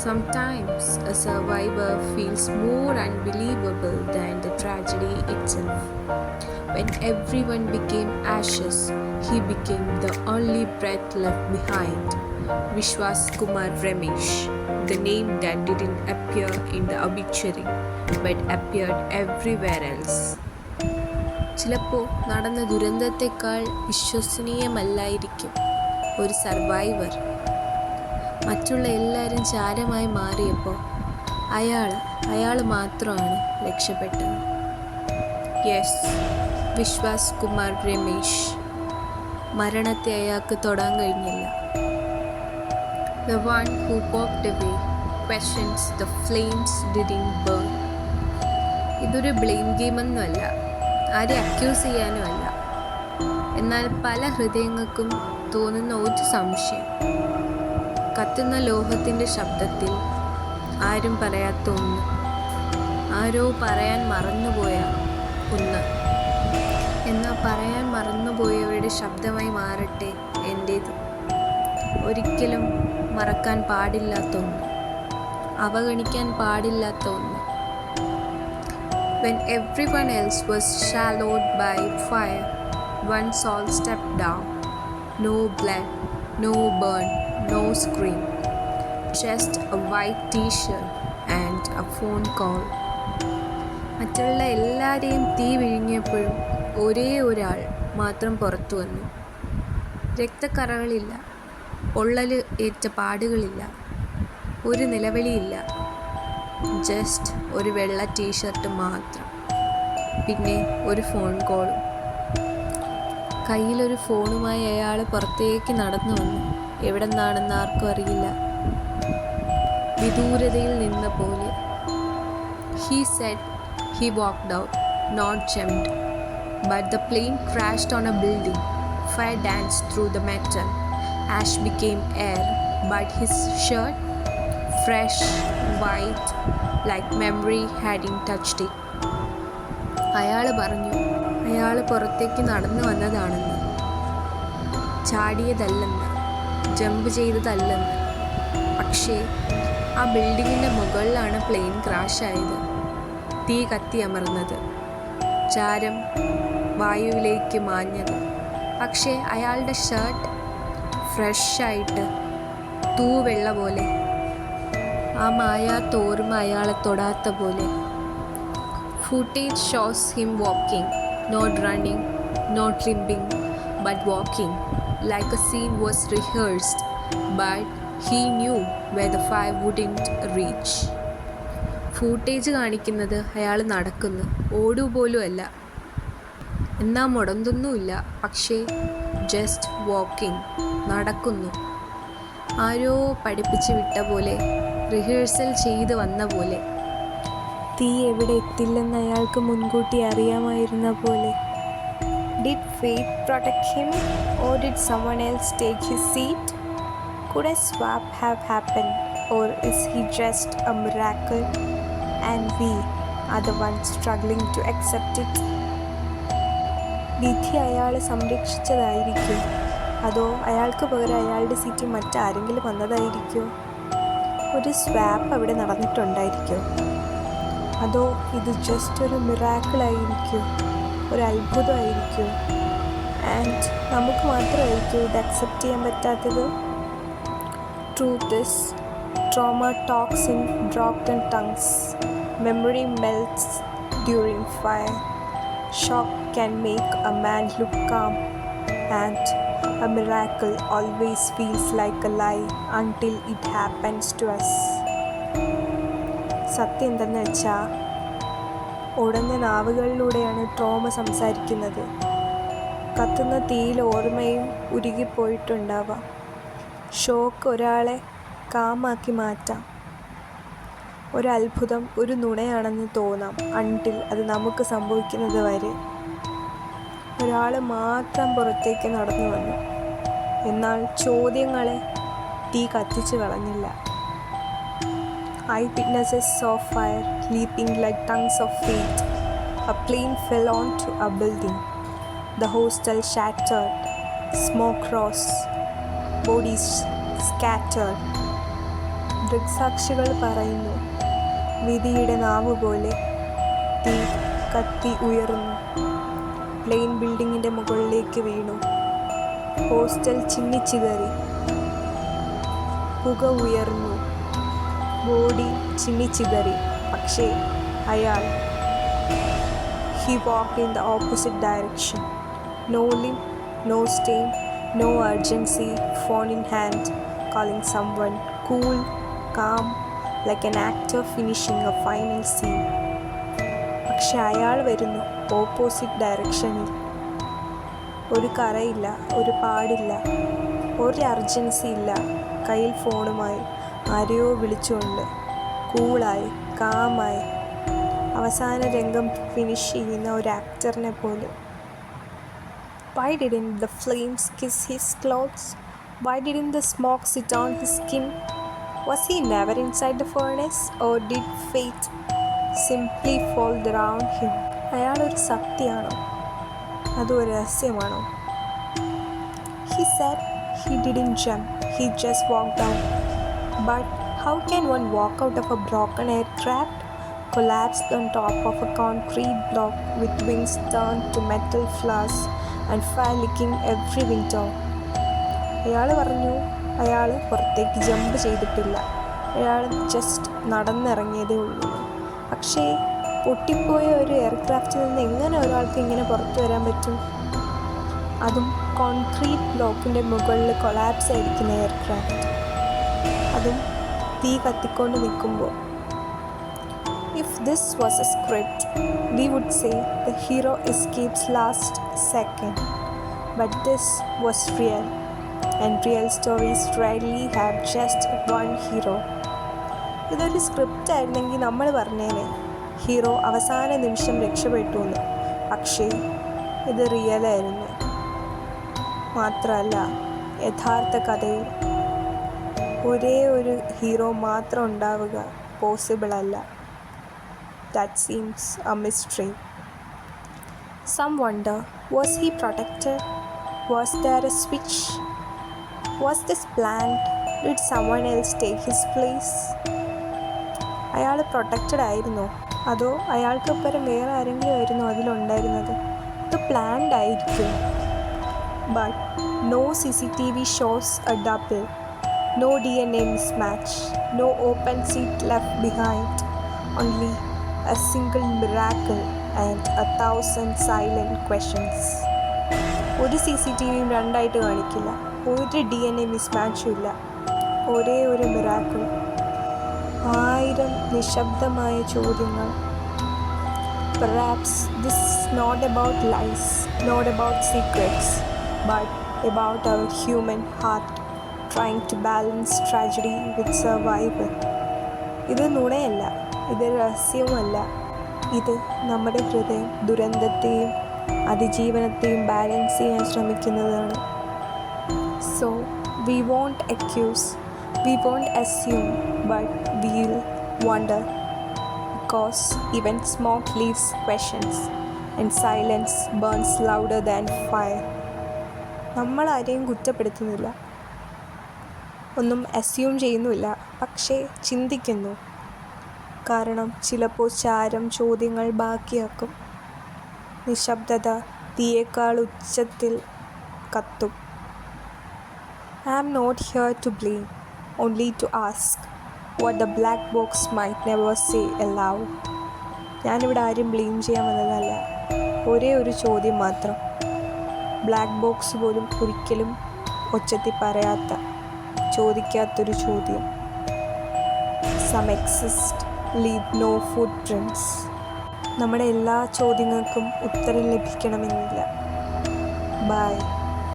Sometimes a survivor feels more unbelievable than the tragedy itself. When everyone became ashes, he became the only breath left behind. Vishwas Kumar Ramesh, the name that didn't appear in the obituary but appeared everywhere else. ചിലപ്പോൾ നടന്ന ദുരന്തത്തെക്കാൾ വിശ്വസനീയമല്ലായിരിക്കും ഒരു survivor. മറ്റുള്ള എല്ലാവരും ചാരമായി മാറിയപ്പോൾ അയാൾ മാത്രമാണ് രക്ഷപ്പെട്ടത്. Yes, Vishwas Kumar Ramesh. മരണത്തെ അയാൾക്ക് തൊടാൻ കഴിഞ്ഞില്ല. The one who walked away questions the flames didn't burn. ഇതൊരു ബ്ലെയിം ഗെയിമൊന്നുമല്ല, ആരെ അക്യൂസ് ചെയ്യാനുമല്ല. എന്നാൽ പല ഹൃദയങ്ങൾക്കും തോന്നുന്ന ഒരു സംശയം, കത്തുന്ന ലോഹത്തിൻ്റെ ശബ്ദത്തിൽ ആരും പറയാത്ത ഒന്ന്, ആരോ പറയാൻ മറന്നുപോയ ഒന്ന്. എന്നാൽ പറയാൻ മറന്നുപോയവരുടെ ശബ്ദമായി മാറട്ടെ എൻ്റേത്. ഒരിക്കലും മറക്കാൻ പാടില്ലാത്ത ഒന്ന്, അവഗണിക്കാൻ പാടില്ലാത്ത ഒന്ന്. When everyone else was shadowed by fire, one soul stepped down. No blood, no burn, no scream. Just a white t-shirt and a phone call. മറ്റുള്ള എല്ലാവരെയും തീ വിഴുങ്ങിയപ്പോഴും ഒരേ ഒരാൾ മാത്രം പുറത്തു വന്നു. രക്തക്കറകളില്ല, പൊള്ളൽ ഏറ്റ പാടുകളില്ല, ഒരു നിലവിളിയില്ല. ജസ്റ്റ് ഒരു വെള്ള ടീഷർട്ട് മാത്രം. പിന്നെ ഒരു ഫോൺ കോളും. കയ്യിലൊരു ഫോണുമായി അയാൾ പുറത്തേക്ക് നടന്നു വന്നു. എവിടെ നിന്നാണെന്ന് ആർക്കും അറിയില്ല. വിദൂരതയിൽ നിന്ന പോലെ. He said he walked out, not jumped. But the plane crashed on a building. Fire danced through the metal. Ash became air. But his shirt, fresh, white, like memory hadn't touched it. അയാൾ പറഞ്ഞു, അയാൾ പുറത്തേക്ക് നടന്നു വന്നതാണെന്ന്, ചാടിയതല്ലെന്ന്, jump ചെയ്തതല്ലെന്ന്. പക്ഷേ ആ ബിൽഡിങ്ങിൻ്റെ മുകളിലാണ് plain ക്രാഷായത്. തീ കത്തിയമർന്നത്, ചാരം വായുവിലേക്ക് മാഞ്ഞത്. പക്ഷേ അയാളുടെ ഷർട്ട് ഫ്രഷായിട്ട് തൂവെള്ള പോലെ. ആ മായാത്ത ഓർമ്മ അയാളെ തൊടാത്ത പോലെ. Footage shows him walking, not running, not limping, but walking, like a scene was rehearsed, but he knew where the fire wouldn't reach. Footage കാണിക്കുന്നത് അയാൾ നടക്കുന്നു, ഓടുപോലും അല്ല, എന്നാൽ മുടന്തൊന്നുമില്ല. പക്ഷേ ജസ്റ്റ് വാക്കിംഗ്, നടക്കുന്നു. ആരോ പഠിപ്പിച്ച് വിട്ട പോലെ, റിഹേഴ്സൽ ചെയ്ത് വന്ന പോലെ. തീ എവിടെ എത്തില്ലെന്ന് അയാൾക്ക് മുൻകൂട്ടി അറിയാമായിരുന്ന പോലെ. Did fate protect him, or did someone else take his seat? Could a swap have happened, or is he just a miracle and we are the ones struggling to accept it? വിധി അയാളെ സംരക്ഷിച്ചതായിരിക്കും, അതോ അയാൾക്ക് പകരം അയാളുടെ സീറ്റിൽ മറ്റാരെങ്കിലും വന്നതായിരിക്കുമോ? ഒരു swap അവിടെ നടന്നിട്ടുണ്ടായിരിക്കുമോ? അതോ ഇത് ജസ്റ്റ് ഒരു മിറാക്കിളായിരിക്കും, ഒരു അത്ഭുതമായിരിക്കും? ആൻഡ് നമുക്ക് മാത്രമായിരിക്കും ഇത് അക്സെപ്റ്റ് ചെയ്യാൻ പറ്റാത്തത്? Truth is, trauma talks in broken tongues. Memory melts during fire. Shock can make a man look calm, and a miracle always feels like a lie until it happens to us. സത്യം എന്തെന്ന് വെച്ചാൽ, ഉടഞ്ഞ നാവുകളിലൂടെയാണ് trauma സംസാരിക്കുന്നത്. കത്തുന്ന തീയിൽ ഓർമ്മയും ഉരുകിപ്പോയിട്ടുണ്ടാവാം. Shock ഒരാളെ കാമാക്കി മാറ്റാം. ഒരത്ഭുതം ഒരു നുണയാണെന്ന് തോന്നാം, അൺടിൽ അത് നമുക്ക് സംഭവിക്കുന്നത് വരെ. ഒരാൾ മാത്രം പുറത്തേക്ക് നടന്നു വന്നു, എന്നാൽ ചോദ്യങ്ങളെ തീ കത്തിച്ചു കളഞ്ഞില്ല. Eyewitnesses saw fire leaping like tongues of fate. A plane fell onto a building. The hostel shattered. Smoke rose. Bodies scattered. ദൃക്സാക്ഷികൾ പറയുന്നു. വിധിയുടെ നാവ് പോലെ തീ കത്തി ഉയർന്നു. പ്ലെയിൻ ബിൽഡിങ്ങിൻ്റെ മുകളിലേക്ക് വീണു. ഹോസ്റ്റൽ ചിന്നിച്ചിതറി. പുക ഉയർന്നു. ബോഡി ചിന്നിച്ചിതറി. പക്ഷേ അയാൾ he walked in the opposite direction. No limp, no stain, no urgency, phone in hand, calling someone, cool, calm, like an actor finishing a final scene. പക്ഷെ അയാൾ വരുന്നു ഓപ്പോസിറ്റ് ഡയറക്ഷനിൽ. ഒരു കറയില്ല, ഒരു പാടില്ല, ഒരു അർജൻസി ഇല്ല. കയ്യിൽ ഫോണുമായി ആരെയോ വിളിച്ചുകൊണ്ട്, കൂളായി, കാമായി, അവസാന രംഗം ഫിനിഷ് ചെയ്യുന്ന ഒരു ആക്ടറിനെ പോലെ. Why didn't the flames kiss his clothes? Why didn't the smoke sit on his skin? Was he never inside the furnace, or did fate simply fold around him? അയാളൊരു സത്യമാണോ അതോ ഒരു രഹസ്യമാണോ? He said he didn't jump, he just walked out. But how can one walk out of a broken aircraft, collapsed on top of a concrete block with wings turned to metal floors and fire licking every window? അയാൾ പറഞ്ഞു അയാൾ പുറത്തേക്ക് jump ചെയ്തിട്ടില്ല, അയാൾ just നടന്നിറങ്ങിയതേ ഉള്ളൂ. പക്ഷേ പൊട്ടിപ്പോയ ഒരു എയർക്രാഫ്റ്റിൽ നിന്ന് എങ്ങനെ ഒരാൾക്ക് ഇങ്ങനെ പുറത്തു വരാൻ പറ്റും? അതും കോൺക്രീറ്റ് ബ്ലോക്കിൻ്റെ മുകളിൽ കൊളാപ്സ് ആയിരിക്കുന്ന എയർക്രാഫ്റ്റ്, അതും തീ കത്തിക്കൊണ്ട് നിൽക്കുമ്പോൾ. If this was a script, we would say the hero escapes last second. But this was real, and real stories rarely have just one hero. ഇതൊരു സ്ക്രിപ്റ്റ് ആയിരുന്നെങ്കിൽ നമ്മൾ പറഞ്ഞേനെ ഹീറോ അവസാന നിമിഷം രക്ഷപ്പെട്ടു എന്ന്. പക്ഷേ ഇത് റിയലായിരുന്നു. മാത്രമല്ല, യഥാർത്ഥ കഥയിൽ ഒരേ ഒരു ഹീറോ മാത്രം ഉണ്ടാവുക പോസിബിൾ അല്ല. That seems a mystery. Some wonder, was he protected? Was there a switch? Was this planned? Did someone else take his place? അയാൾ പ്രൊട്ടക്റ്റഡ് ആയിരുന്നോ അതോ അയാൾക്കൊപ്പരം വേറെ ആരെങ്കിലും ആയിരുന്നോ അതിലുണ്ടായിരുന്നത്? ഇത് പ്ലാൻഡ് ആയിരിക്കും. But no CCTV shows a double, no DNA mismatch, no open seat left behind, only a single miracle and 1,000 silent questions. ഒരു CCTVയും രണ്ടായിട്ട് കാണിക്കില്ല, ഒരു DNA മിസ്മാച്ചും ഇല്ല, ഒരേ ഒരു മിറാക്കിൾ, 1000 നിശബ്ദമായ ചോദ്യങ്ങൾ. Perhaps this is not about lies, not about secrets, but about our human heart trying to balance tragedy with survival. ഇത് നുണയല്ല, ഇത് രഹസ്യവുമല്ല, ഇത് നമ്മുടെ ഹൃദയം ദുരന്തത്തെയും അതിജീവനത്തെയും ബാലൻസ് ചെയ്യാൻ ശ്രമിക്കുന്നതാണ്. So we won't accuse, we won't assume, but we'll wonder, because even smoke leaves questions and silence burns louder than fire. നമ്മൾ ആരെയും കുറ്റപ്പെടുത്തുന്നില്ല, ഒന്നും അസ്യൂം ചെയ്യുന്നുമില്ല, പക്ഷേ ചിന്തിക്കുന്നു. കാരണം ചിലപ്പോൾ ചാരം ചോദ്യങ്ങൾ ബാക്കിയാക്കും. നിശബ്ദത തീയേക്കാൾ ഉച്ചത്തിൽ കത്തും. I am not here to blame, only to ask what the black box might never say aloud. ഞാനിവിടെ ആരും ബ്ലെയിം ചെയ്യാൻ വന്നതല്ല, ഒരേ ഒരു ചോദ്യം മാത്രം. ബ്ലാക്ക് ബോക്സ് പോലും ഒരിക്കലും ഒച്ചത്തിൽ പറയാത്ത, ചോദിക്കാത്തൊരു ചോദ്യം. Some exist, leave no footprints. നമ്മുടെ എല്ലാ ചോദ്യങ്ങൾക്കും ഉത്തരം ലഭിക്കണമെന്നില്ല. ബൈ.